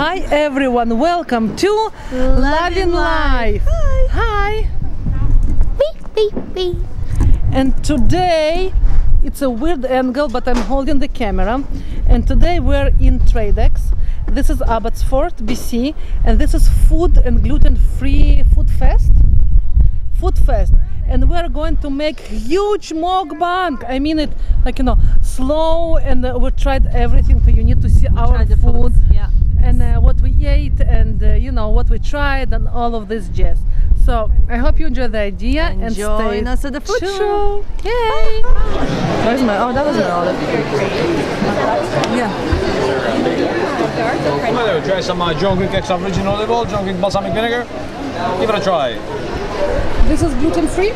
Hi everyone, welcome to Loving Life. Hi. Beep, beep, beep. And today it's a weird angle, but I'm holding the camera. And today we're in Tradex. This is Abbotsford, BC, and this is food and gluten-free food fest. And we're going to make huge Mok-Bang. I mean it, like, you know, slow, and we tried everything. So you need to see our food, yeah, and what we ate, and you know, what we tried, and all of this jazz. So I hope you enjoy the idea and join stay us at the food tuned. show. Yay! Where's my? Oh, that was an olive. Yeah. Hello, try some John Quick extra virgin olive oil, John Quick balsamic vinegar. Give it a try. This is gluten-free.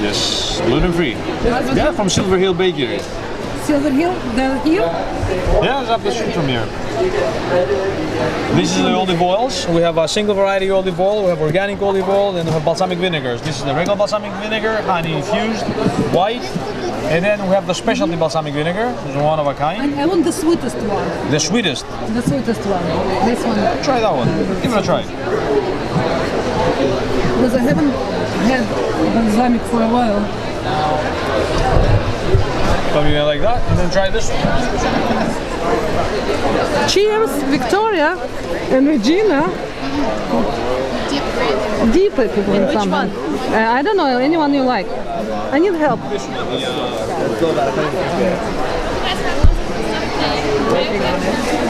Yes, gluten-free. Yeah, from Silver Hill Bakery. Silver Hill, they're here. Yeah, it's up the street from here. This is the olive oils. We have a single variety olive oil, we have organic olive oil, and we have balsamic vinegars. This is the regular balsamic vinegar, honey infused, white. And then we have the specialty balsamic vinegar. This is one of a kind. I want the sweetest one. The sweetest. The sweetest one. This one. Try that one. Give it a try. Because I haven't had balsamic for a while. Something like that, and then try this one. Cheers, Victoria and Regina. Deep it. Which one? I don't know, anyone you like. I need help.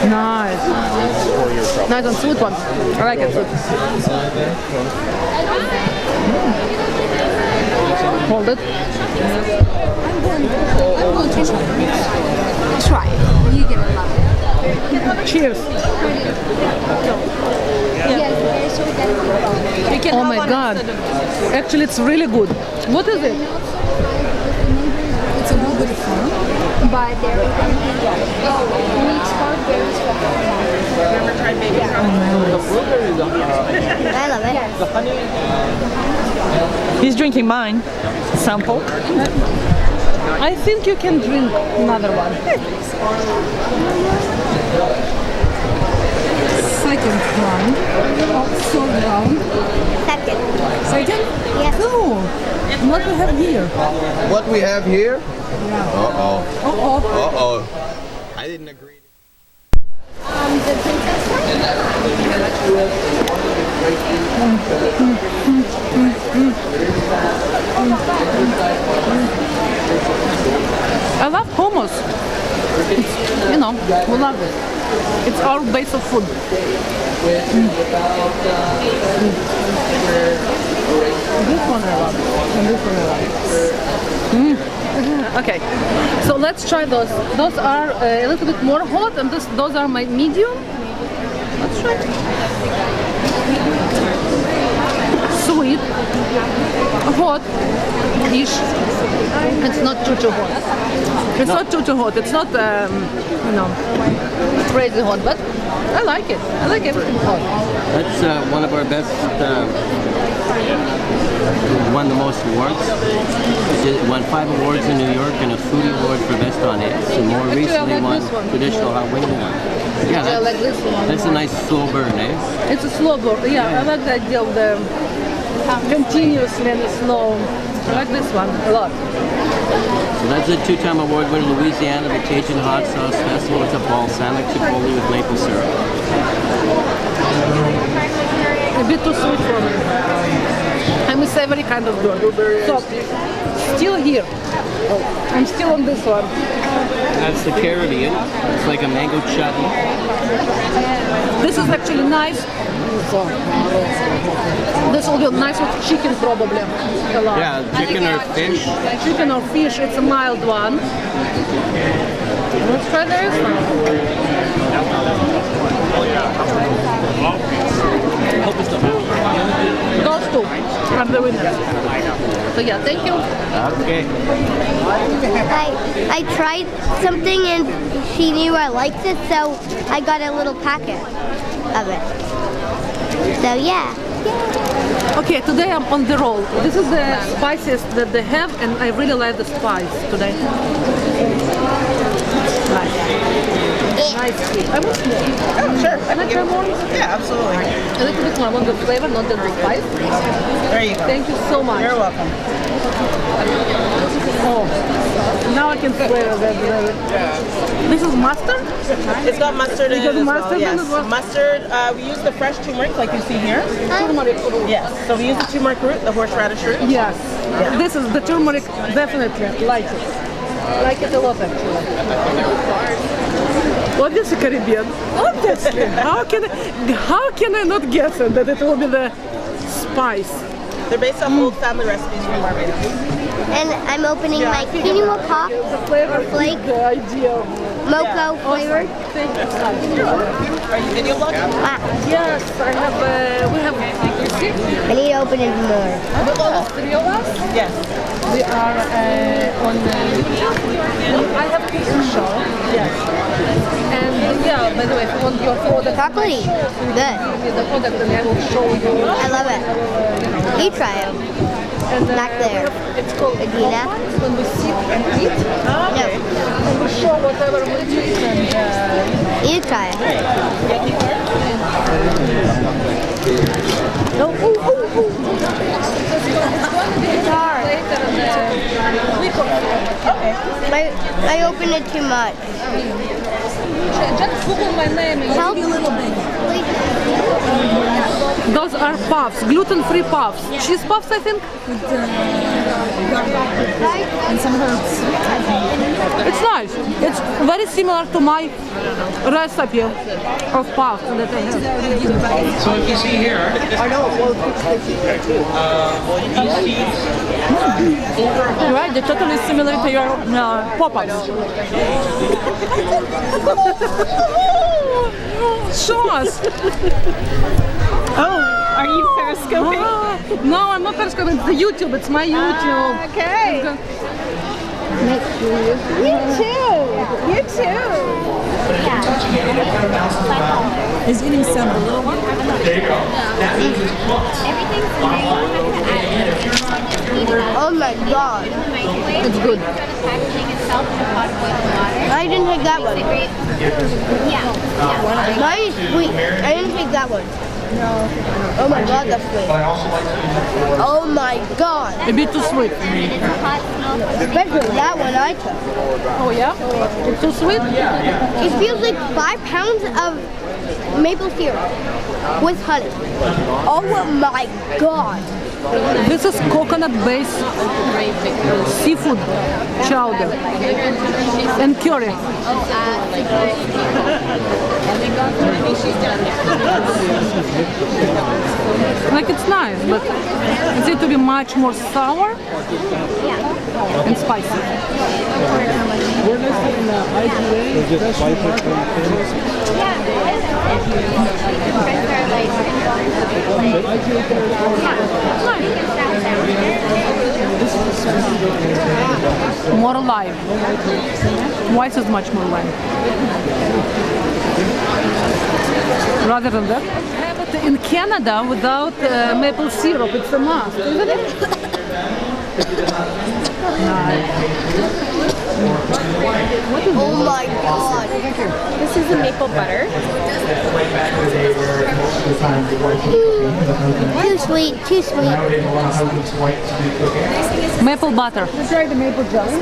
Nice. Nice and sweet one. I like it sweet. Hold it. I'm going to try it. You give it a love. Cheers. You can Oh have my one god. instead of- Actually, it's really good. What is it? It's a little bit of fun. But there we need strawberries. Never tried baby I love it. He's drinking mine. Sample. I think you can drink another one. Second round. Third round. Second. Second? Yes. Cool. And what we have here? What we have here? Oh, Uh-oh. I didn't agree. The princess I love hummus. It's, you know, we love it. It's our base of food. This one I love. And this one I love. Okay, so let's try those. Those are a little bit more hot, and those are my medium. Let's try. Sweet, hot-ish. It's not too hot. It's not too hot. It's not, you know, crazy hot, but I like it. I like everything hot. That's one of our best, won the most awards. It won 5 awards in New York and a foodie award for best on eggs. And more Actually, I recently like won this one. traditional hot wing one. Yeah, I like this one. that's a nice slow burn, eh? It's a slow burn. Yeah, I like the idea of the continuously and slow. I like this one a lot. So that's a 2-time award winner, Louisiana, the Cajun Hot Sauce Festival. It's a balsamic chipotle with maple syrup. A bit too sweet for me. I'm a savory kind of girl. So, still here. I'm still on this one. That's the Caribbean. It's like a mango chutney. This is actually nice. This will be nice with chicken probably. A lot. Yeah, chicken or fish. Chicken or fish, it's a mild one. Let's try this one. Those two are the winners. So yeah, thank you. Okay. I tried something and she knew I liked it, so I got a little packet of it. So yeah. Okay, today I'm on the roll. This is the spiciest that they have, and I really like the spice today. Nice. Nice sweet. I want more. Oh, sure. Can I try more? Yeah, absolutely. A little bit more. I want the flavor, not the spice. There you go. Thank you so much. You're welcome. Oh, now I can flavor that. This is mustard? It's got mustard in it Because as mustard well. in Yes. it was- Mustard. We use the fresh turmeric, like you see here. Turmeric. Yes. So we use the turmeric root, the horseradish root. Yes. This is the turmeric, definitely. Like it. Like it a lot, actually. Obviously Caribbean. Obviously. How can I not guess it that it will be the spice? They're based off old family recipes from Barbados. And I'm opening my quinoa pop The flavor flake, is the ideal. mocha flavored. Thank you so much. Are you video vlogging? Ah, Yes, I have. We have. You see, I need to open it more. with all three of us, Yes. we are on. I have a cooking show. Yes. And yeah, by the way, if you want your product, Chocolatey. Good. give me the product, and I will show you. I love it. You try it. And Back there. it's called Adina. when we sit and eat, No, and we show whatever we eat, and you try it. no, it's hard. Later, and we cook. I opened it too much. Just Google my name and Help. give me a little bit. Please. Those are puffs, gluten-free puffs. Cheese puffs, I think. And some herbs. It's nice. It's very similar to my recipe of puffs that I have. So if you see here, Right, they're totally similar to your pop-ups. Show us. Oh, are you periscoping? No, I'm not periscoping. It's the YouTube. It's my YouTube. Okay. You too. You too. Is eating some a little one? Oh my god. It's good. I didn't take that one. Mine is sweet. I didn't take that one. No. Oh my god, that's sweet. Oh my god. A bit too sweet. Especially that one I took. Oh yeah? It's too sweet? It feels like 5 pounds of maple syrup with honey. Oh my god. This is coconut-based seafood chowder and curry. Like it's nice, but it's need to be much more sour and spicy. More alive. Twice as much more alive. Rather than that, have it in Canada without maple syrup. It's a must, isn't it? Oh my god. This is the maple butter. Too sweet, too sweet. Maple butter. Try the maple jelly.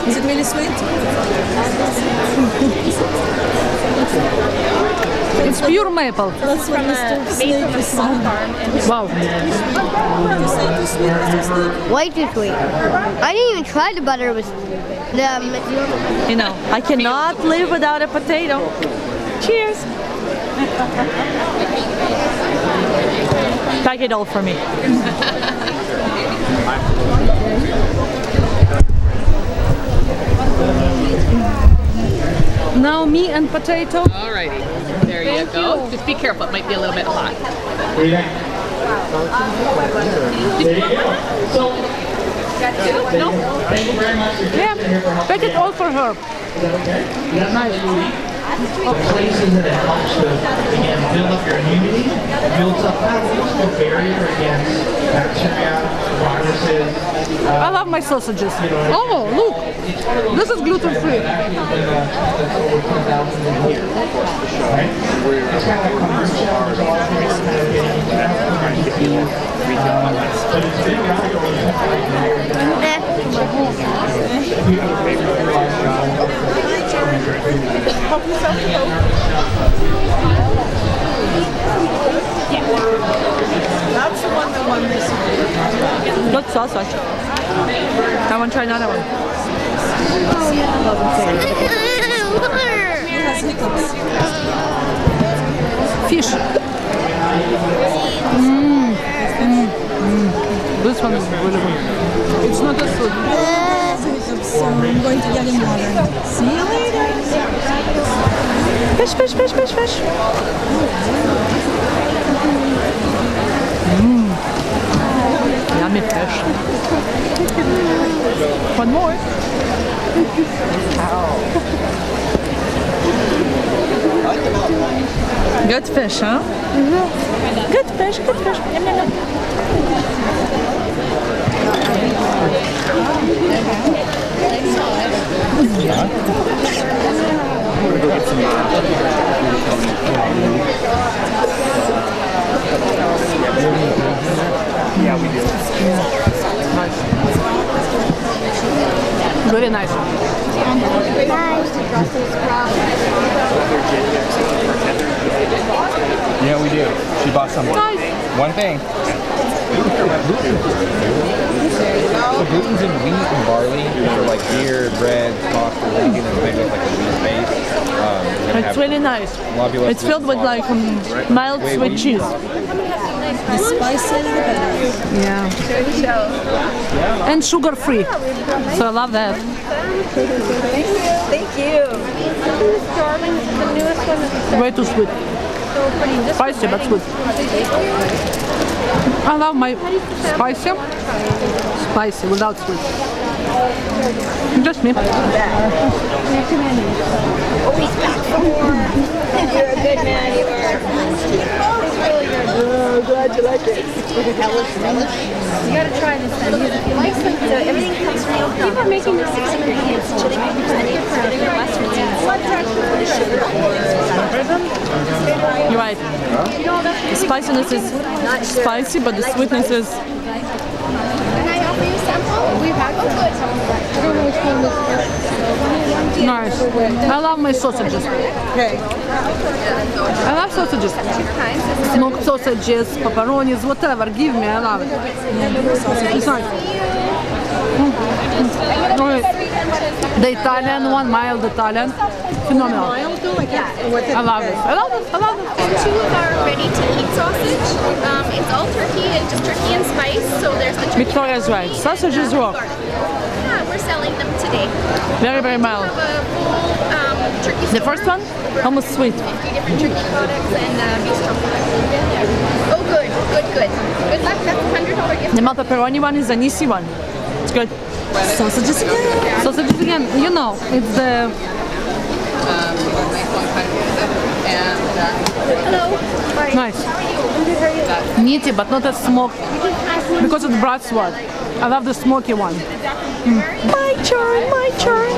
Is it really sweet? It's pure maple. That's what Mr. Snake is saying. Wow. You say too sweet, Mr. Snake? Way too sweet. I didn't even try the butter with the You know, I cannot live without a potato. Cheers. Take it all for me. Now me and potato. Alrighty, there you go. Just be careful, it might be a little bit hot. No? Yeah, take it all for her. Places that it helps with, again, build up your immunity, builds up not only just a barrier against bacteria, viruses. I love my sausages. Oh, look! This is gluten free. That's over 10,000 in here. Right? It's kind of like kombucha, which a lot of people are kind of getting but it's big outdoors. That's the one that won this one. Good sausage. I want to try another one. Fish. This one is really good. It's not as good. So I'm going to get in water. See you later. Fish, fish, fish, fish, fish. Yummy fish. One more. Good fish, huh? Good fish, good fish. Yum, yum, yum. Yeah, we do. Very nice. Yeah, we do. She bought some. One thing. So gluten's in wheat and barley, so like beer, bread, pasta, everything that's made with like a wheat base. It's really nice. It's filled with like mild sweet cheese. The spicier the better. Yeah. And sugar free. So I love that. Thank you. Way too sweet. Spicy, but sweet. I love my spicy without sweet. Just me. You're a good man, you are. Oh, glad you like it. You gotta try this then. So everything comes from milk. People are making the 6 ingredients. Chili makers, any of the mustard You're right. The spiciness is spicy, but the sweetness is. Can I offer you a sample? We've had good. I don't know which one was first. Nice. I love my sausages. Okay. I love sausages. Smoked sausages, pepperonis, whatever. Give me, I love it. It's nice. The Italian one, mild Italian. Phenomenal. I love it. I love it. I love it. Two of our ready-to-eat sausage. It's all turkey and just turkey and spice. So there's the turkey. Victoria's right. Sausage is raw. Yeah, we're selling them today. Very, very mild. We have a full turkey. The first one, almost sweet. 50 different turkey products and beef chocolate. Oh, good, good, good. Good luck. That's $100 gift. The mild pepperoni one is an easy one. It's good. Sausages again. Sausages again. You know, it's the. Hello. Nice. Meaty, but not as smoked. Because it's bratsword. I love the smoky one. My turn, my turn.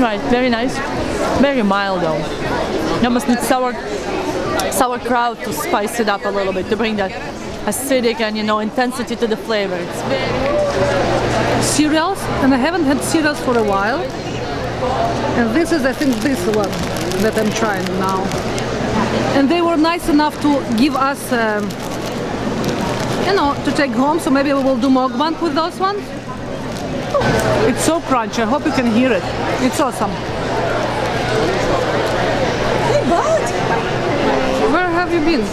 Right, very nice. Very mild though. You almost need sauerkraut to spice it up a little bit, to bring that acidic and intensity to the flavor. It's very Cereals, and I haven't had cereals for a while. And this is, I think, this one that I'm trying now. And they were nice enough to give us, to take home. So maybe we will do Mok-Bang with those ones. It's so crunchy. I hope you can hear it. It's awesome. Hey, bud. Where have you been?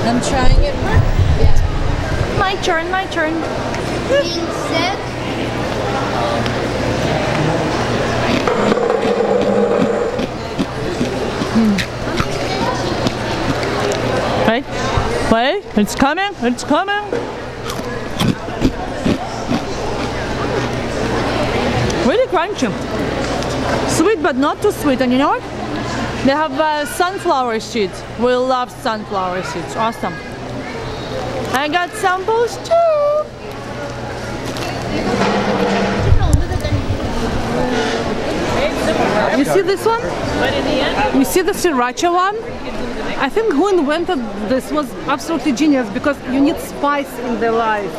I'm trying it. my turn, my turn. Being sick. Wait, wait, it's coming, it's coming. Really crunchy. Sweet, but not too sweet. And you know what? They have sunflower seeds. We love sunflower seeds. Awesome. I got samples too. You see this one? You see the sriracha one? I think who invented this was absolutely genius because you need spice in their life.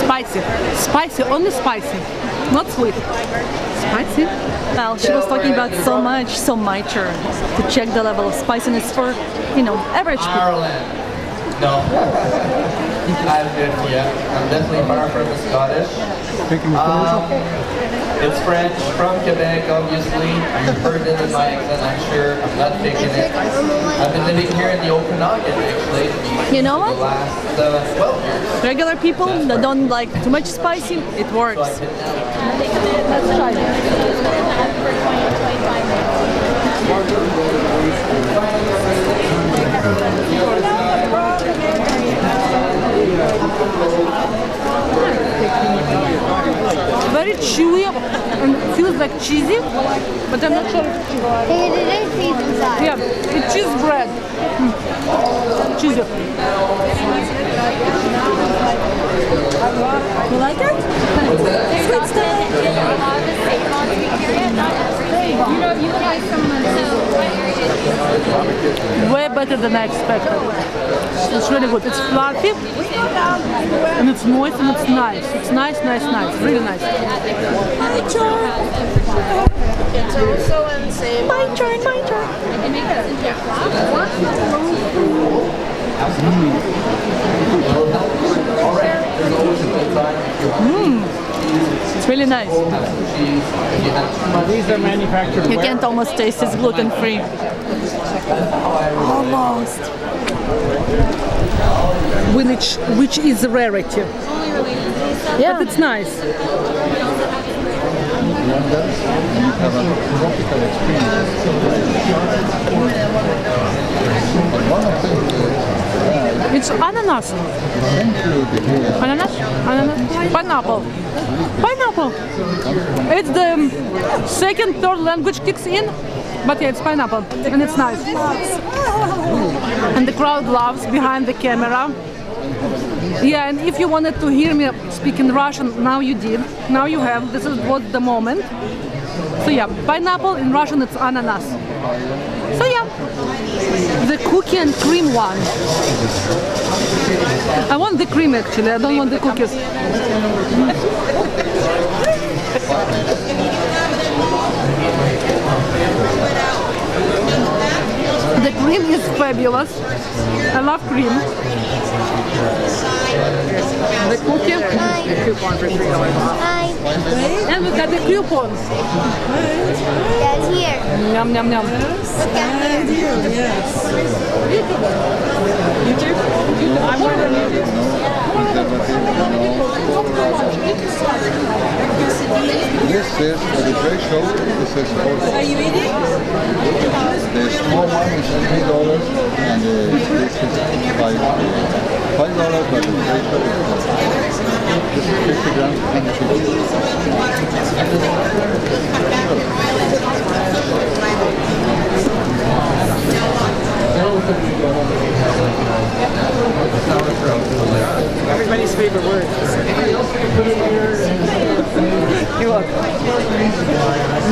Spicy. Spicy, only spicy. Not sweet. Spicy. Well, she was talking about so much, so my turn to check the level of spiciness for, you know, average people. Ireland. No. I'm good, yeah. I'm definitely far from the Scottish. It's French, from Quebec, obviously. You've heard it in my accent, I'm sure. I'm not faking it. I've been living here in the Okanagan, actually. You know what? For the last 12 years. Regular people that don't like too much spicy, it works. Let's try Very chewy and feels like cheesy, but I'm not sure if it's cheese. It is cheese inside. Yeah, it's cheese bread. Cheesy. You like it? Sweet stuff. Way better than I expected. It's really good. It's fluffy and it's moist and it's nice. It's nice. Really nice. It's also in the same. My turn. It's really nice. These are manufactured. You can't almost taste it's gluten-free. Almost. Which is a rarity. Yeah. But it's nice. It's ananas. Ananas? Pineapple. It's the second, third language kicks in, but yeah, it's pineapple and it's nice. And the crowd loves behind the camera. Yeah, and if you wanted to hear me speak in Russian, now you did. Now you have. This is what the moment. So yeah, pineapple in Russian it's ananas. So yeah, the cookie and cream one. I want the cream actually, I don't want the cookies. The cream is fabulous. I love cream. The cookie. Coupon for $3 off. Hi. And we got the coupons. That's here. Yum, yum, yum. Look at here. I'm going This is for the threshold. This is also. Are you eating? The small one is $3 and this is $5. $5, but the threshold is this is 50 grams and 50. Everybody's favorite word. You're welcome.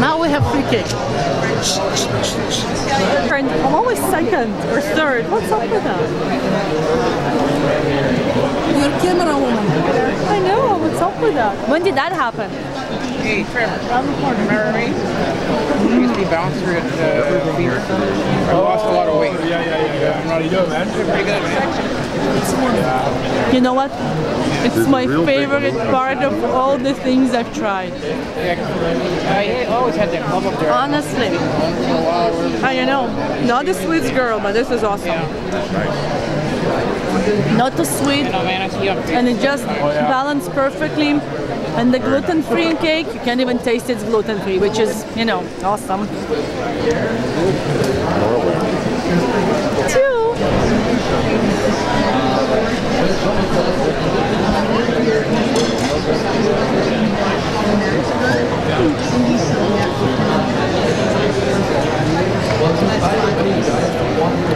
Now we have free cake. I'm always second or third. What's up with that? You're a camera woman. I know. What's up with that? When did that happen? Hey, Trevor, around the corner, remember me? I used to be bouncer at Fear. I lost a lot of weight. Yeah. How you doing, man? Pretty good, man. You know what? It's my favorite part of all the things I've tried. I always had that club up there. Honestly. I know. Not the sweet girl, but this is awesome. Not too sweet. Man, I see you. And it just balanced perfectly. And the gluten-free cake, you can't even taste it's gluten-free, which is, you know, awesome. Two.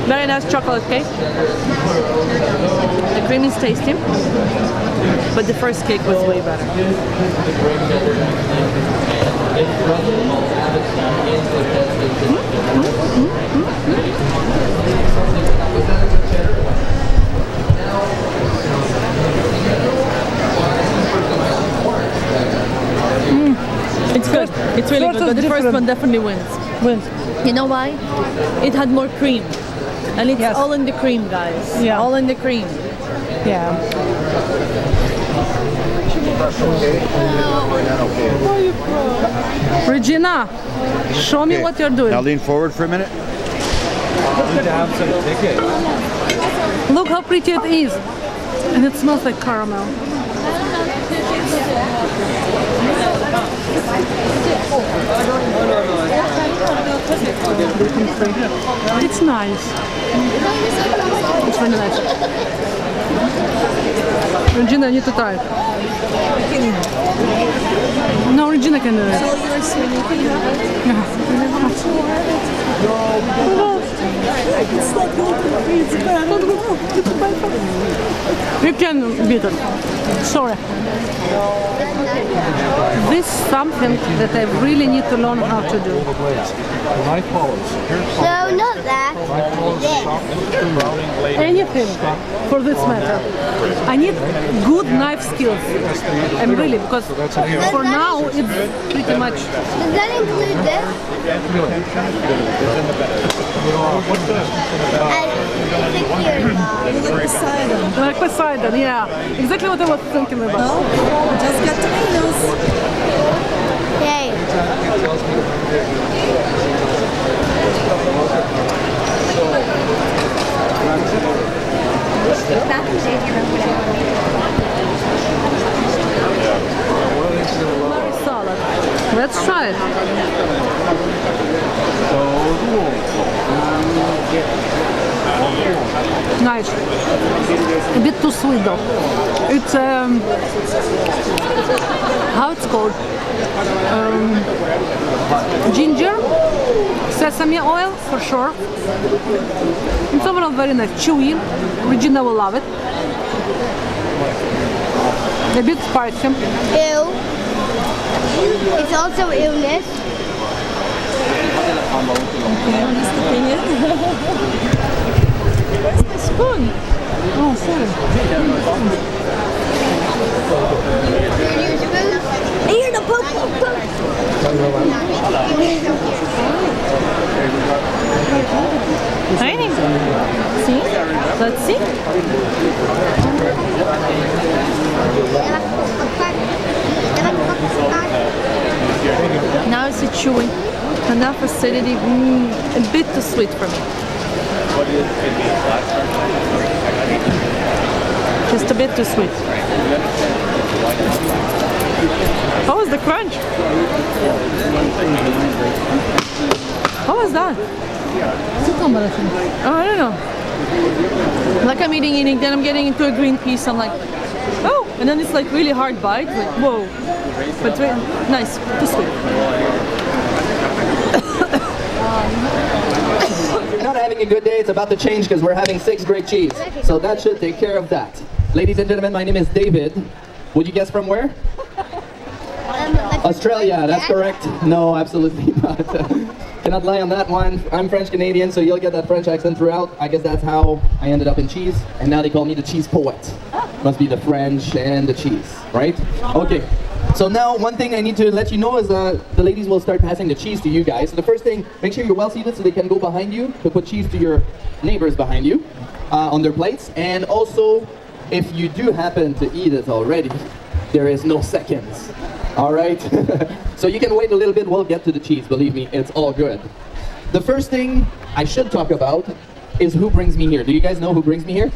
Very nice chocolate cake. The cream is tasty, but the first cake was way better. It's good. It's really good, but the first one definitely wins. You know why? It had more cream. And it's all in the cream, guys. Yeah. All in the cream. Yeah. Regina, show me what you're doing. Now lean forward for a minute. Look how pretty it is. And it smells like caramel. It's nice. It's really nice. Regina, you need to try it. No, Regina can do it. So you're swimming. It's like gluten-free. It's bad. You can beat it. Sorry. This is something that I really need to learn how to do. So not that. Anything for this matter. I need good knife skills. And really, because for now it's pretty much. Does that include this? Like Poseidon, yeah. Exactly what I was thinking about. Just get tomatoes. Yay. Salad. Let's try it. Nice. A bit too sweet though. It's how it's called? Ginger, sesame oil for sure. It's overall very nice, chewy. Regina will love it. A bit spicy. Ew. It's also illness. Okay, I'm just looking it. Where's my spoon? Oh, sorry. Here, the poke. Tiny. See? Let's see. Now it's a chewy. Enough acidity. A bit too sweet for me. Just a bit too sweet. How was the crunch? How was that? Oh, I don't know. Like I'm eating, then I'm getting into a green piece. I'm like, oh, and then it's like really hard bite. Like, whoa. But nice, too sweet. If you're not having a good day, it's about to change because we're having 6 great cheese. So that should take care of that. Ladies and gentlemen, my name is David. Would you guess from where? Australia, that's correct. No, absolutely not. Cannot lie on that one. I'm French Canadian, so you'll get that French accent throughout. I guess that's how I ended up in cheese. And now they call me the cheese poet. Must be the French and the cheese, right? Okay. So now one thing I need to let you know is the ladies will start passing the cheese to you guys. So the first thing, make sure you're well seated so they can go behind you to put cheese to your neighbors behind you on their plates. And also, if you do happen to eat it already, there is no seconds. All right? So you can wait a little bit, we'll get to the cheese, believe me, it's all good. The first thing I should talk about is who brings me here. Do you guys know who brings me here?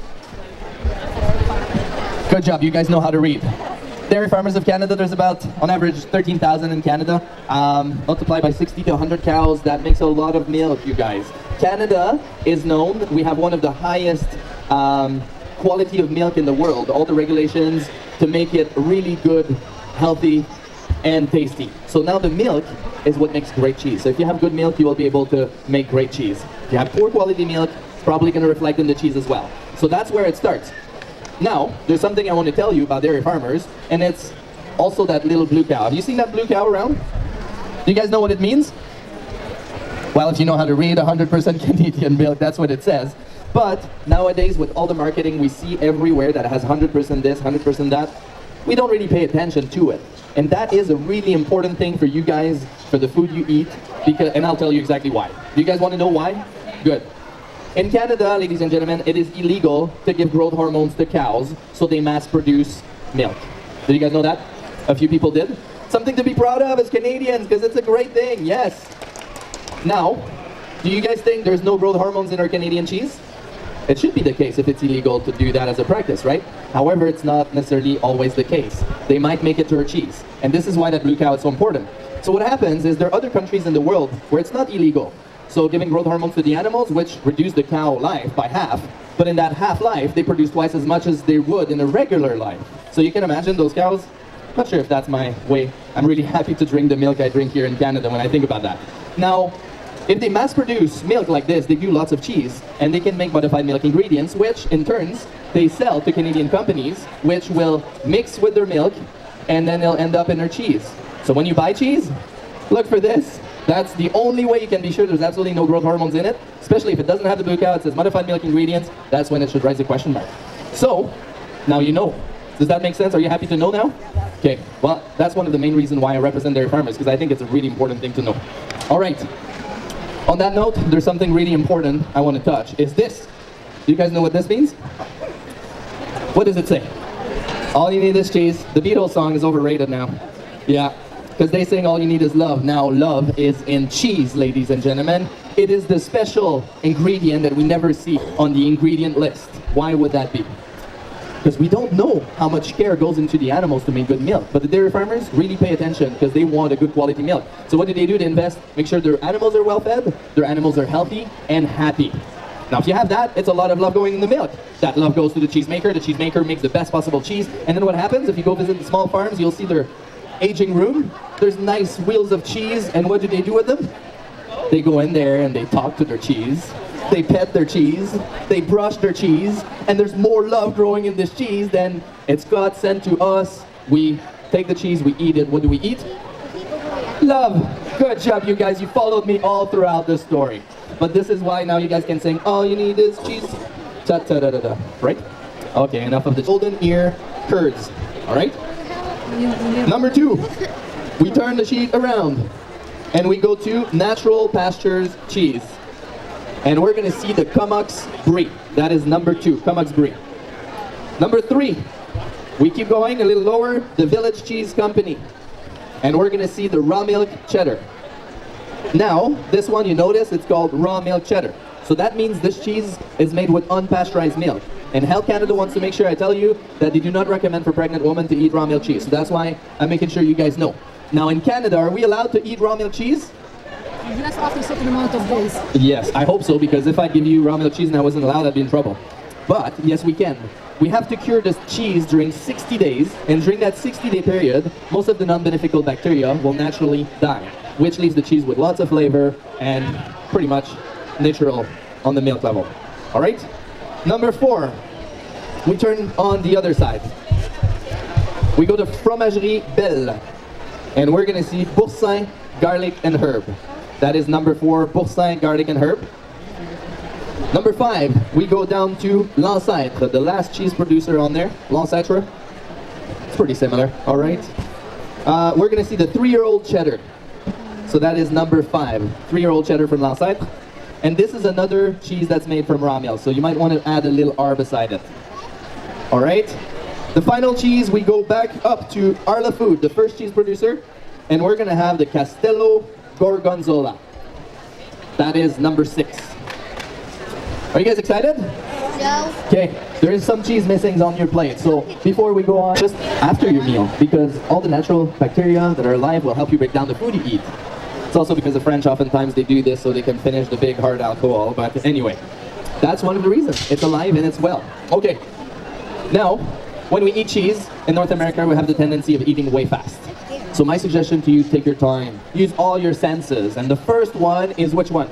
Good job, you guys know how to read. dairy farmers of Canada, there's about, on average, 13,000 in Canada. Multiplied by 60 to 100 cows, that makes a lot of milk, you guys. Canada is known, we have one of the highest quality of milk in the world. All the regulations to make it really good, healthy, and tasty. So now the milk is what makes great cheese. So if you have good milk, you will be able to make great cheese. If you have poor quality milk, it's probably going to reflect in the cheese as well. So that's where it starts. Now, there's something I want to tell you about dairy farmers, and it's also that little blue cow. Have you seen that blue cow around? Do you guys know what it means? Well, if you know how to read 100% Canadian milk, that's what it says. But nowadays, with all the marketing we see everywhere that has 100% this, 100% that, we don't really pay attention to it. And that is a really important thing for you guys, for the food you eat, because, and I'll tell you exactly why. Do you guys want to know why? Good. In Canada, ladies and gentlemen, it is illegal to give growth hormones to cows, so they mass produce milk. Did you guys know that? A few people did. Something to be proud of as Canadians, because it's a great thing, yes. Now, do you guys think there's no growth hormones in our Canadian cheese? It should be the case if it's illegal to do that as a practice, right? However, it's not necessarily always the case. They might make it to our cheese. And this is why that blue cow is so important. So what happens is there are other countries in the world where it's not illegal. So giving growth hormones to the animals, which reduce the cow life by half, but in that half life, they produce twice as much as they would in a regular life. So you can imagine those cows. Not sure if that's my way. I'm really happy to drink the milk I drink here in Canada when I think about that. Now, if they mass produce milk like this, they do lots of cheese, and they can make modified milk ingredients, which in turns, they sell to Canadian companies, which will mix with their milk, and then they'll end up in their cheese. So when you buy cheese, look for this. That's the only way you can be sure there's absolutely no growth hormones in it, especially if it doesn't have the blue cow, it says modified milk ingredients, that's when it should raise a question mark. So, now you know. Does that make sense? Are you happy to know now? Okay, well, that's one of the main reasons why I represent dairy farmers, because I think it's a really important thing to know. All right. On that note, there's something really important I want to touch, is this. Do you guys know what this means? What does it say? All you need is cheese. The Beatles song is overrated now. Yeah, because they sing all you need is love. Now love is in cheese, ladies and gentlemen. It is the special ingredient that we never see on the ingredient list. Why would that be? Because we don't know how much care goes into the animals to make good milk. But the dairy farmers really pay attention because they want a good quality milk. So what do? They invest, make sure their animals are well fed, their animals are healthy and happy. Now if you have that, it's a lot of love going in the milk. That love goes to the cheesemaker makes the best possible cheese. And then what happens, if you go visit the small farms, you'll see their aging room. There's nice wheels of cheese, and what do they do with them? They go in there and they talk to their cheese. They pet their cheese, they brush their cheese, and there's more love growing in this cheese than it's God sent to us. We take the cheese, we eat it. What do we eat? Love. Good job, you guys. You followed me all throughout this story. But this is why now you guys can sing, all you need is cheese. Ta-ta-da-da-da. Right? Okay, enough of the golden ear curds. All right? Number 2, we turn the sheet around, and we go to natural pastures cheese. And we're gonna see the Comox Brie. That is number 2, Comox Brie. Number 3, we keep going a little lower, the Village Cheese Company. And we're gonna see the raw milk cheddar. Now, this one you notice, it's called raw milk cheddar. So that means this cheese is made with unpasteurized milk. And Health Canada wants to make sure I tell you that they do not recommend for pregnant women to eat raw milk cheese. So that's why I'm making sure you guys know. Now in Canada, are we allowed to eat raw milk cheese? Yes, after a certain amount of days. Yes, I hope so, because if I give you raw milk cheese and I wasn't allowed, I'd be in trouble. But, yes, we can. We have to cure this cheese during 60 days, and during that 60-day period, most of the non-beneficial bacteria will naturally die, which leaves the cheese with lots of flavor and pretty much natural on the milk level. All right? Number 4, we turn on the other side. We go to Fromagerie Belle, and we're going to see boursin, garlic, and herb. That is number 4, boursin, garlic, and herb. Number 5, we go down to L'Ancêtre, the last cheese producer on there. L'Ancêtre. It's pretty similar, all right? We're going to see the 3-year-old cheddar. So that is number 5, 3-year-old cheddar from L'Ancêtre. And this is another cheese that's made from raw milk, so you might want to add a little R beside it. All right? The final cheese, we go back up to Arla Food, the first cheese producer, and we're going to have the Castello Gorgonzola. That is number 6. Are you guys excited? No. Okay, There is some cheese missing on your plate. So before we go on, just after your meal, because all the natural bacteria that are alive will help you break down the food you eat. It's also because the French oftentimes they do this so they can finish the big hard alcohol. But anyway, that's one of the reasons. It's alive and it's well. Okay. Now, when we eat cheese in North America, we have the tendency of eating way fast. So my suggestion to you, take your time. Use all your senses. And the first one is which one?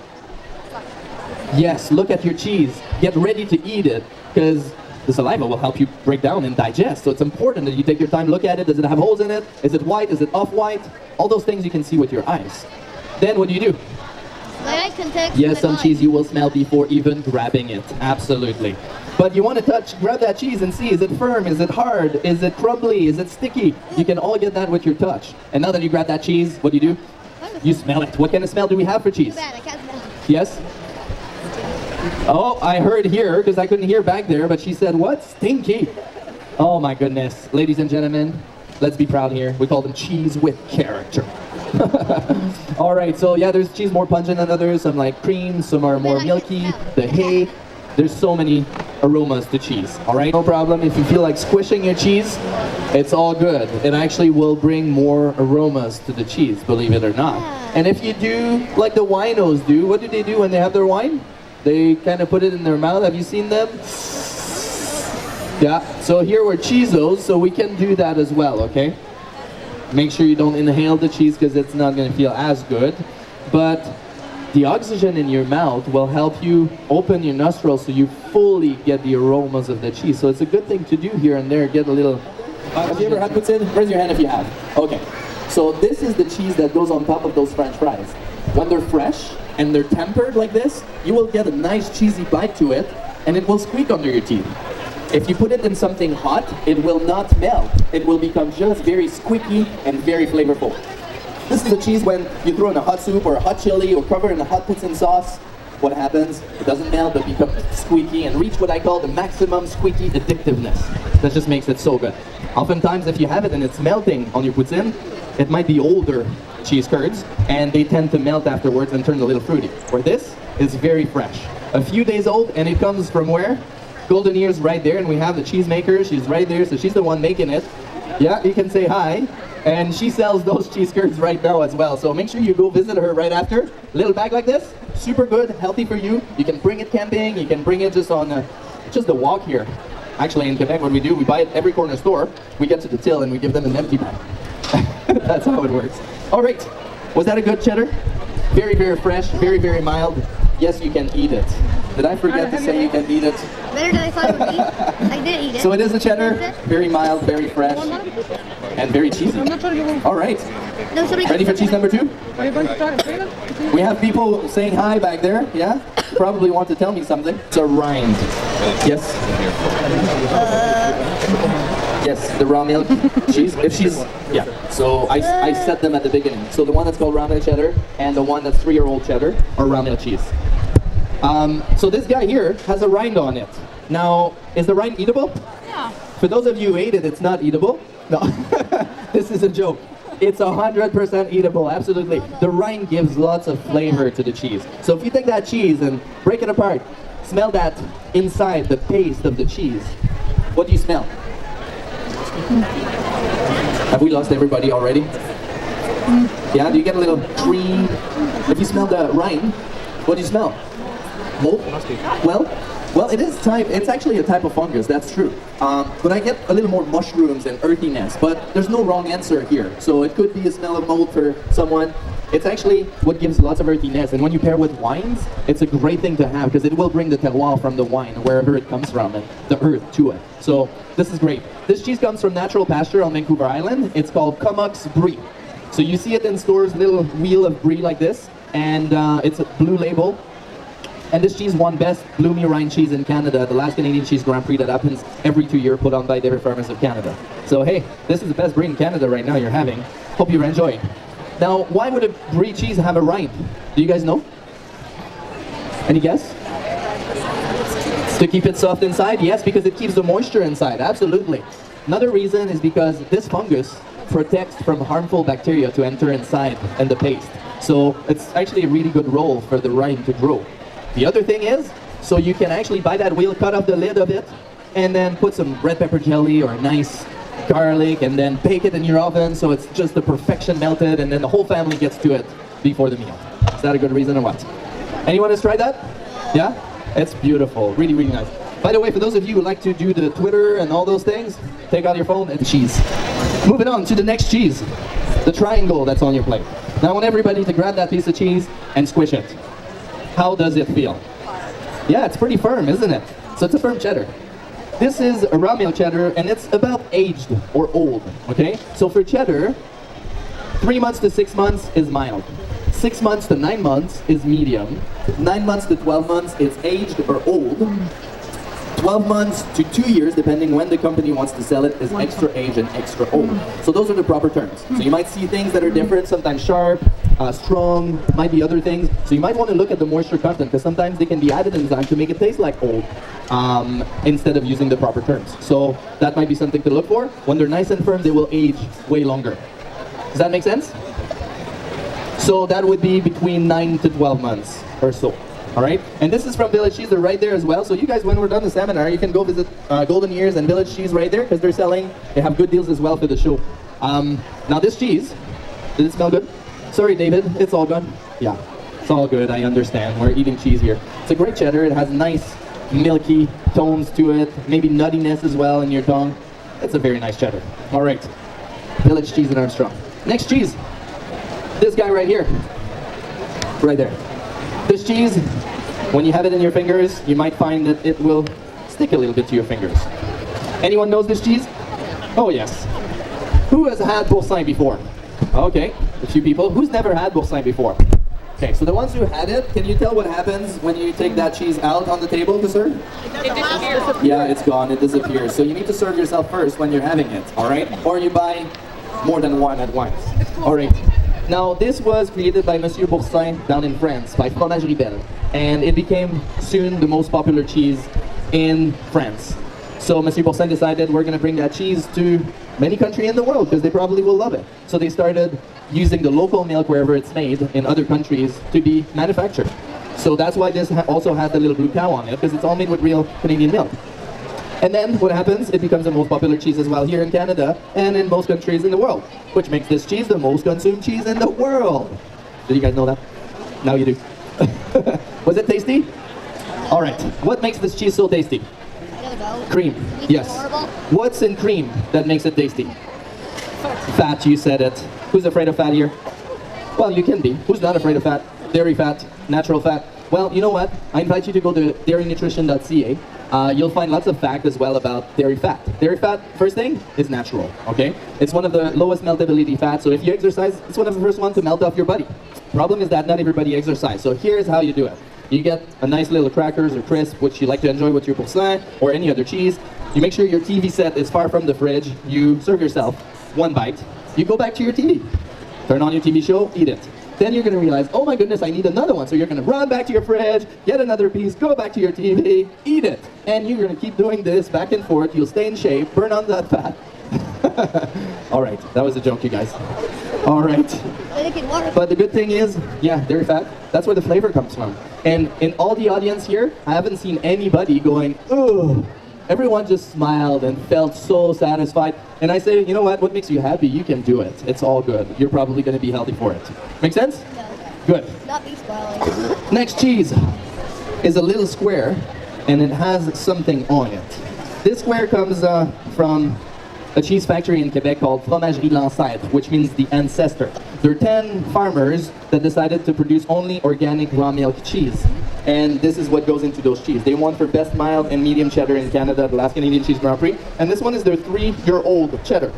Yes, look at your cheese. Get ready to eat it, because the saliva will help you break down and digest. So it's important that you take your time, look at it. Does it have holes in it? Is it white? Is it off-white? All those things you can see with your eyes. Then what do? Yes, some cheese you will smell before even grabbing it. Absolutely. But you want to grab that cheese and see, is it firm? Is it hard? Is it crumbly? Is it sticky? You can all get that with your touch. And now that you grab that cheese, what do? You smell it. What kind of smell do we have for cheese? Bad, I can't smell. Yes? Oh, I heard here, because I couldn't hear back there, but she said, what? Stinky. Oh my goodness. Ladies and gentlemen, let's be proud here. We call them cheese with character. All right, so yeah, there's cheese more pungent than others. Some like cream, some are more milky. The hay, there's so many aromas to cheese. All right, no problem. If you feel like squishing your cheese, it's all good. It actually will bring more aromas to the cheese, believe it or not. And if you do like the winos do, what do they do when they have their wine? They kind of put it in their mouth. Have you seen them? Yeah, so here we're cheesos, so we can do that as well, okay? Make sure you don't inhale the cheese because it's not going to feel as good. But the oxygen in your mouth will help you open your nostrils so you fully get the aromas of the cheese. So it's a good thing to do here and there, get a little... Have you ever had poutine? Raise your hand if you have. Okay. So this is the cheese that goes on top of those French fries. When they're fresh and they're tempered like this, you will get a nice cheesy bite to it and it will squeak under your teeth. If you put it in something hot, it will not melt. It will become just very squeaky and very flavorful. This is the cheese when you throw in a hot soup or a hot chili or cover in a hot poutine sauce. What happens? It doesn't melt, but becomes squeaky and reach what I call the maximum squeaky addictiveness. That just makes it so good. Oftentimes, if you have it and it's melting on your poutine, it might be older cheese curds, and they tend to melt afterwards and turn a little fruity. Where this is very fresh. A few days old, and it comes from where? Golden Ears right there, and we have the cheesemaker. She's right there, so she's the one making it. Yeah, you can say hi. And she sells those cheese curds right now as well. So make sure you go visit her right after. Little bag like this, super good, healthy for you. You can bring it camping, you can bring it just on just a walk here. Actually, in Quebec, what we do, we buy it every corner store. We get to the till and we give them an empty bag. That's how it works. All right, was that a good cheddar? Very, very fresh, very, very mild. Yes, you can eat it. Did I forget to say you can eat it? Better than I thought it would be. I did eat it. So it is a cheddar, very mild, very fresh, and very cheesy. All right. Ready for cheese number 2? We have people saying hi back there, yeah? Probably want to tell me something. It's a rind. Yes? Yes, the raw milk cheese. If she's, yeah. So I set them at the beginning. So the one that's called raw milk cheddar and the one that's 3-year-old cheddar are raw milk cheese. So this guy here has a rind on it. Now, is the rind eatable? Yeah. For those of you who ate it, it's not eatable. No, this is a joke. It's 100% eatable, absolutely. The rind gives lots of flavor to the cheese. So if you take that cheese and break it apart, smell that inside, the paste of the cheese. What do you smell? Have we lost everybody already? Yeah, do you get a little cream? If you smell the rind, what do you smell? Mold? Well, it is it's actually a type of fungus, that's true. But I get a little more mushrooms and earthiness, but there's no wrong answer here. So it could be a smell of mold for someone. It's actually what gives lots of earthiness, and when you pair with wines, it's a great thing to have because it will bring the terroir from the wine, wherever it comes from, and the earth to it. So this is great. This cheese comes from natural pasture on Vancouver Island. It's called Comox Brie. So you see it in stores, little wheel of brie like this, and it's a blue label. And this cheese won Best Bloomy Rind Cheese in Canada, the last Canadian Cheese Grand Prix that happens every 2 years, put on by Dairy Farmers of Canada. So hey, this is the best brie in Canada right now you're having. Hope you're enjoying. Now, why would a brie cheese have a rind? Do you guys know? Any guess? To keep it soft inside? Yes, because it keeps the moisture inside, absolutely. Another reason is because this fungus protects from harmful bacteria to enter inside and the paste. So it's actually a really good role for the rind to grow. The other thing is, so you can actually buy that wheel, cut off the lid of it, and then put some red pepper jelly or nice garlic, and then bake it in your oven so it's just the perfection melted, and then the whole family gets to it before the meal. Is that a good reason or what? Anyone has tried that? Yeah? It's beautiful. Really, really nice. By the way, for those of you who like to do the Twitter and all those things, take out your phone and cheese. Moving on to the next cheese, the triangle that's on your plate. Now I want everybody to grab that piece of cheese and squish it. How does it feel? Yeah, it's pretty firm, isn't it? So it's a firm cheddar. This is a raw milk cheddar, and it's about aged or old, okay? So for cheddar, 3 months to 6 months is mild. 6 months to 9 months is medium. 9 months to 12 months is aged or old. 12 months to 2 years, depending when the company wants to sell it, is extra aged and extra old. So those are the proper terms. So you might see things that are different, sometimes sharp, strong, might be other things. So you might want to look at the moisture content, because sometimes they can be added enzymes to make it taste like old, instead of using the proper terms. So that might be something to look for. When they're nice and firm, they will age way longer. Does that make sense? So that would be between 9 to 12 months or so. All right, and this is from Village Cheese. They're right there as well. So you guys, when we're done the seminar, you can go visit Golden Years and Village Cheese right there, because they're selling. They have good deals as well for the show. Now this cheese, did it smell good? Sorry, David, it's all good. Yeah, it's all good. I understand. We're eating cheese here. It's a great cheddar. It has nice milky tones to it, maybe nuttiness as well in your tongue. It's a very nice cheddar. All right, Village Cheese in Armstrong. Next cheese, this guy right here, right there. This cheese, when you have it in your fingers, you might find that it will stick a little bit to your fingers. Anyone knows this cheese? Oh yes. Who has had boursin before? Okay, a few people. Who's never had boursin before? Okay, so the ones who had it, can you tell what happens when you take that cheese out on the table to serve? It disappears. Yeah, it's gone, it disappears. So you need to serve yourself first when you're having it, all right? Or you buy more than one at once. All right. Now, this was created by Monsieur Boursin down in France, by Fromagerie Belle, and it became soon the most popular cheese in France. So Monsieur Boursin decided we're going to bring that cheese to many countries in the world, because they probably will love it. So they started using the local milk wherever it's made in other countries to be manufactured. So that's why this also has the little blue cow on it, because it's all made with real Canadian milk. And then what happens, it becomes the most popular cheese as well here in Canada and in most countries in the world, which makes this cheese the most consumed cheese in the world. Did you guys know that? Now you do. Was it tasty? All right, what makes this cheese so tasty? Cream, yes. What's in cream that makes it tasty? Fat, you said it. Who's afraid of fat here? Well, you can be. Who's not afraid of fat? Dairy fat, natural fat. Well, you know what? I invite you to go to dairynutrition.ca. You'll find lots of facts as well about dairy fat. Dairy fat, first thing, is natural, okay? It's one of the lowest meltability fats, so if you exercise, it's one of the first ones to melt off your body. Problem is that not everybody exercises, so here's how you do it. You get a nice little crackers or crisp, which you like to enjoy with your boursin or any other cheese. You make sure your TV set is far from the fridge. You serve yourself one bite. You go back to your TV. Turn on your TV show, eat it. Then you're going to realize, oh my goodness, I need another one. So you're going to run back to your fridge, get another piece, go back to your TV, eat it. And you're going to keep doing this back and forth. You'll stay in shape, burn on that fat. All right, that was a joke, you guys. All right. But the good thing is, yeah, dairy fat, that's where the flavor comes from. And in all the audience here, I haven't seen anybody going, ugh. Everyone just smiled and felt so satisfied. And I say, you know what makes you happy? You can do it. It's all good. You're probably going to be healthy for it. Make sense? No. Good. Not me spoiling. Next cheese is a little square, and it has something on it. This square comes from a cheese factory in Quebec called Fromagerie L'Ancêtre, which means the ancestor. There are 10 farmers that decided to produce only organic raw milk cheese. And this is what goes into those cheese. They won for best mild and medium cheddar in Canada, the last Canadian Cheese Grand Prix. And this one is their 3-year-old cheddar.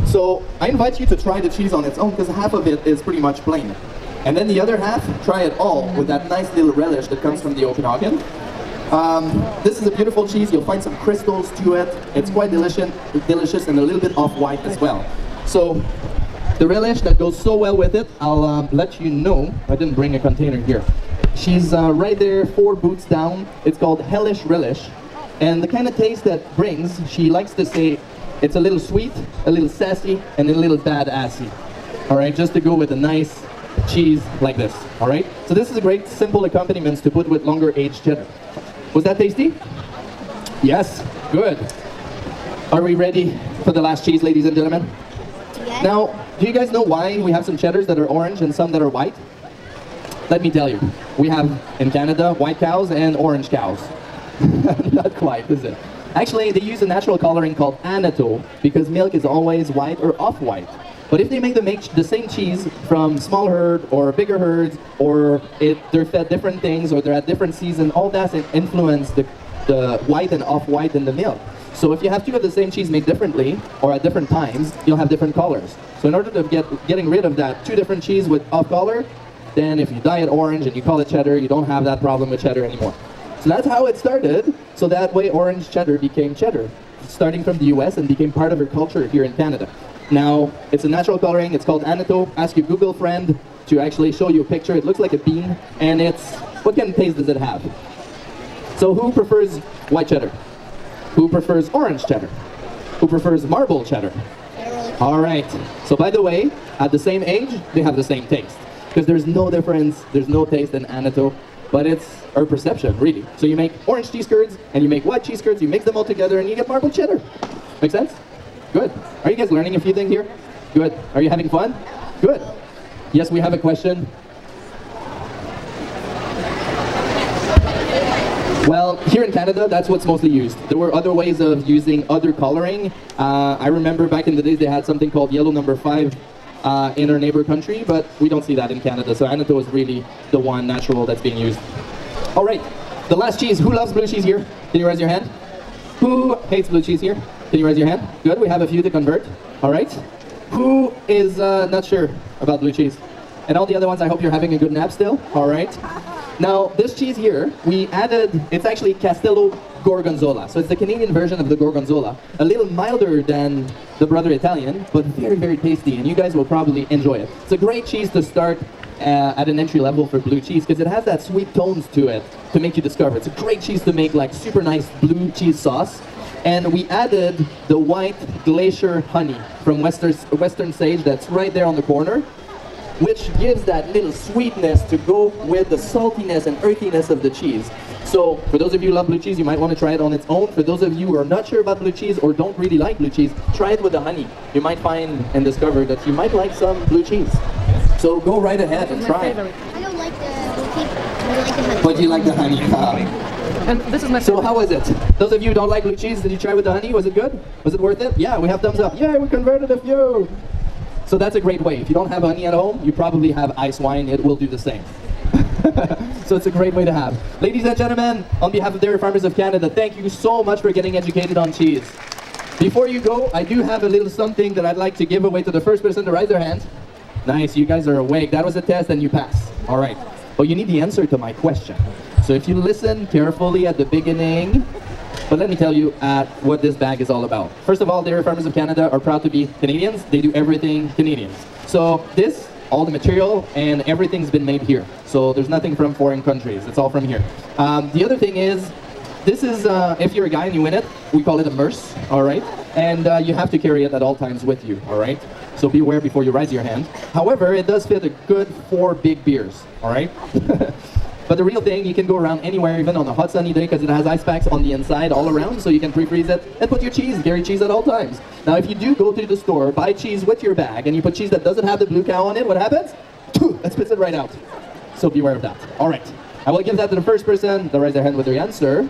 So I invite you to try the cheese on its own, because half of it is pretty much plain. And then the other half, try it all with that nice little relish that comes from the Okanagan. This is a beautiful cheese. You'll find some crystals to it. It's quite delicious and a little bit off-white as well. So the relish that goes so well with it, I'll let you know. I didn't bring a container here. She's right there, 4 boots down. It's called Hellish Relish. And the kind of taste that brings, she likes to say, it's a little sweet, a little sassy, and a little badassy. All right, just to go with a nice cheese like this. All right, so this is a great simple accompaniment to put with longer aged cheddar. Was that tasty? Yes. Good. Are we ready for the last cheese, ladies and gentlemen? Yes. Now, do you guys know why we have some cheddars that are orange and some that are white? Let me tell you. We have, in Canada, white cows and orange cows. Not quite, is it? Actually, they use a natural coloring called annatto because milk is always white or off-white. But if they make the same cheese from small herd or bigger herds, or they're fed different things, or they're at different seasons, all that influence the white and off-white in the milk. So if you have two of the same cheese made differently, or at different times, you'll have different colors. So in order to getting rid of that two different cheese with off color, then if you dye it orange and you call it cheddar, you don't have that problem with cheddar anymore. So that's how it started. So that way orange cheddar became cheddar, starting from the US and became part of our culture here in Canada. Now, it's a natural coloring, it's called annatto. Ask your Google friend to actually show you a picture. It looks like a bean, and what kind of taste does it have? So who prefers white cheddar? Who prefers orange cheddar? Who prefers marble cheddar? All right. So by the way, at the same age, they have the same taste. Because there's no difference, there's no taste in annatto, but it's our perception, really. So you make orange cheese curds, and you make white cheese curds, you mix them all together, and you get marble cheddar. Make sense? Good. Are you guys learning a few things here? Good. Are you having fun? Good. Yes, we have a question. Well, here in Canada, that's what's mostly used. There were other ways of using other coloring. I remember back in the days they had something called yellow number 5 in our neighbor country, but we don't see that in Canada. So annatto is really the one natural that's being used. All right, the last cheese. Who loves blue cheese here? Can you raise your hand? Who hates blue cheese here? Can you raise your hand? Good, we have a few to convert. All right. Who is not sure about blue cheese? And all the other ones, I hope you're having a good nap still. All right. Now, this cheese here, we added, it's actually Castello Gorgonzola. So it's the Canadian version of the Gorgonzola. A little milder than the Brother Italian, but very, very tasty. And you guys will probably enjoy it. It's a great cheese to start at an entry level for blue cheese because it has that sweet tones to it to make you discover. It's a great cheese to make like super nice blue cheese sauce. And we added the white glacier honey from Western Sage that's right there on the corner, which gives that little sweetness to go with the saltiness and earthiness of the cheese. So for those of you who love blue cheese, you might want to try it on its own. For those of you who are not sure about blue cheese or don't really like blue cheese, try it with the honey. You might find and discover that you might like some blue cheese. So go right ahead and try it. I don't like the blue cheese. I like the honey. But you like the honey. And this is my So how was it? Those of you who don't like blue cheese, did you try with the honey? Was it good? Was it worth it? Yeah, we have thumbs up. Yeah, we converted a few. So that's a great way. If you don't have honey at home, you probably have ice wine. It will do the same. So it's a great way to have. Ladies and gentlemen, on behalf of Dairy Farmers of Canada, thank you so much for getting educated on cheese. Before you go, I do have a little something that I'd like to give away to the first person to raise their hand. Nice, you guys are awake. That was a test and you passed. All right. But you need the answer to my question. So if you listen carefully at the beginning, but let me tell you what this bag is all about. First of all, Dairy Farmers of Canada are proud to be Canadians. They do everything Canadians. So this, all the material and everything's been made here. So there's nothing from foreign countries. It's all from here. The other thing is, this is, if you're a guy and you win it, we call it a merce, all right? And you have to carry it at all times with you, all right? So beware before you raise your hand. However, it does fit a good 4 big beers, all right? But the real thing, you can go around anywhere, even on a hot sunny day, because it has ice packs on the inside all around, so you can pre-freeze it and put your cheese, carry cheese at all times. Now, if you do go to the store, buy cheese with your bag, and you put cheese that doesn't have the blue cow on it, what happens? It spits it right out. So beware of that. All right. I will give that to the first person that raise their hand with their answer.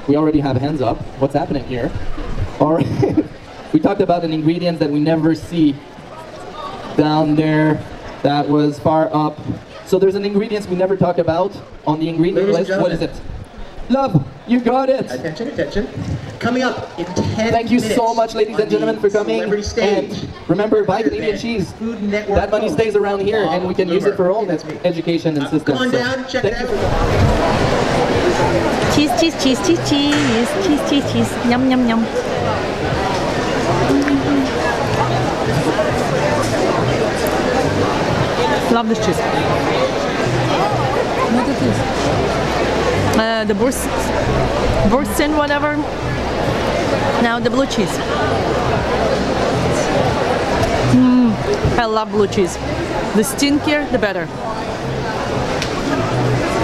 We already have hands up. What's happening here? All right. We talked about an ingredient that we never see down there. That was far up. So there's an ingredient we never talk about on the ingredient list. What is it? Love, you got it. Attention, attention. Coming up in 10 Thank you so much, ladies and gentlemen, for coming. And remember, buy Canadian cheese. That money stays around here, and we can use it for our own education and systems. Come on down, check it out. Cheese, cheese, cheese, cheese, cheese, cheese, cheese, cheese. Yum, yum, yum. Love this cheese. What it is? The Bursten, whatever. Now the blue cheese. I love blue cheese. The stinkier, the better.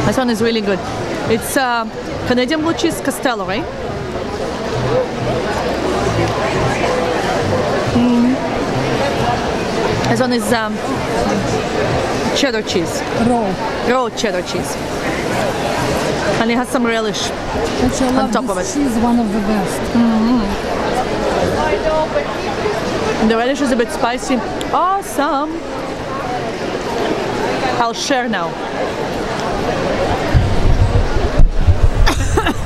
This one is really good. It's Canadian blue cheese Castello, right? This one is cheddar cheese. Raw cheddar cheese. And it has some relish on top of it. She's one of the best. The relish is a bit spicy. Awesome. I'll share now.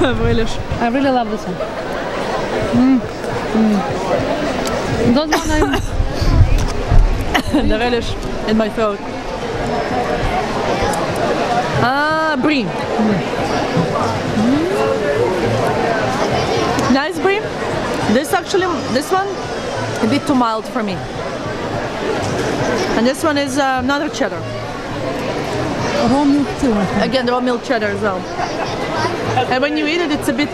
Relish. I really love this one. Those one I'm the relish in my throat. Brie. Nice brie. This one a bit too mild for me. And this one is another cheddar. raw milk too. Again, raw milk cheddar as well. And when you eat it, it's a bit,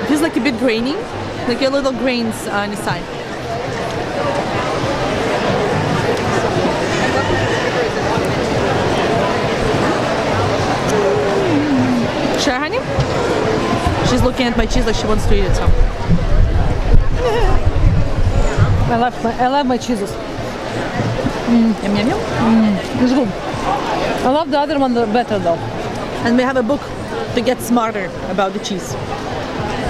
feels like a bit grainy, like a little grains on the side. Sure, honey? She's looking at my cheese like she wants to eat it, so. I love my cheeses. Yum, yum, yum. It's good. I love the other one better though. And we have a book to get smarter about the cheese.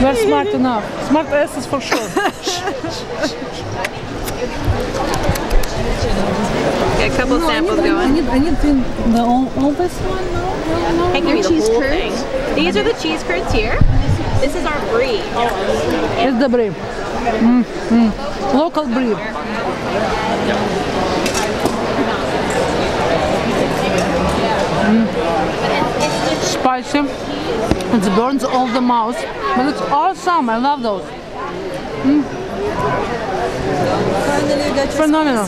You're smart enough. Smart asses for sure. Get a couple samples going. I need all this one. No. I give you the whole thing. These are the cheese curds here. This is our brie. It's the brie. Local brie. Spicy. It burns all the mouth, but it's awesome. I love those. Phenomenal.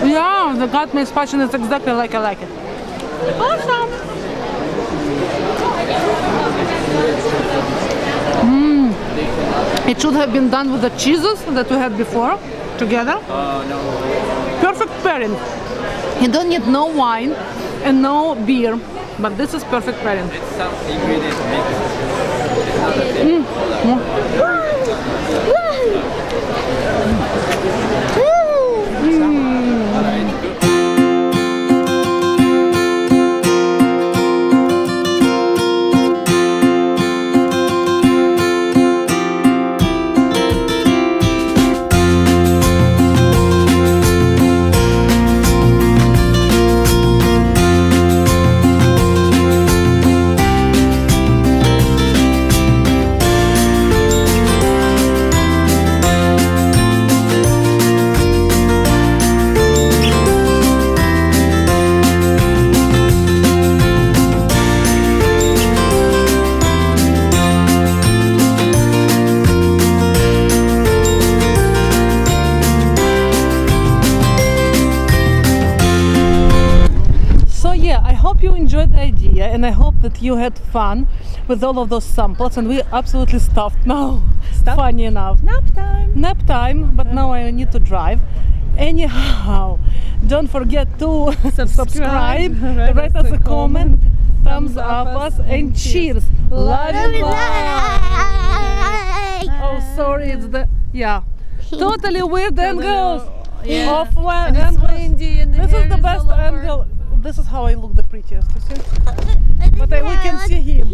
Yeah, the got me spicy. It's exactly like I like it. Awesome. It should have been done with the cheeses that we had before together. Perfect pairing. You don't need no wine and no beer, but this is perfect pairing. And I hope that you had fun with all of those samples, and we're absolutely stuffed now. Funny enough. Nap time, but now I need to drive. Anyhow, don't forget to subscribe, write us a comment, thumbs up us, and cheers. Love you. Oh, sorry, it's the totally weird angles of angles. This is the best angle. This is how I look the prettiest, you see? But we can see him.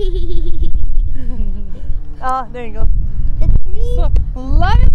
There you go. So, love you.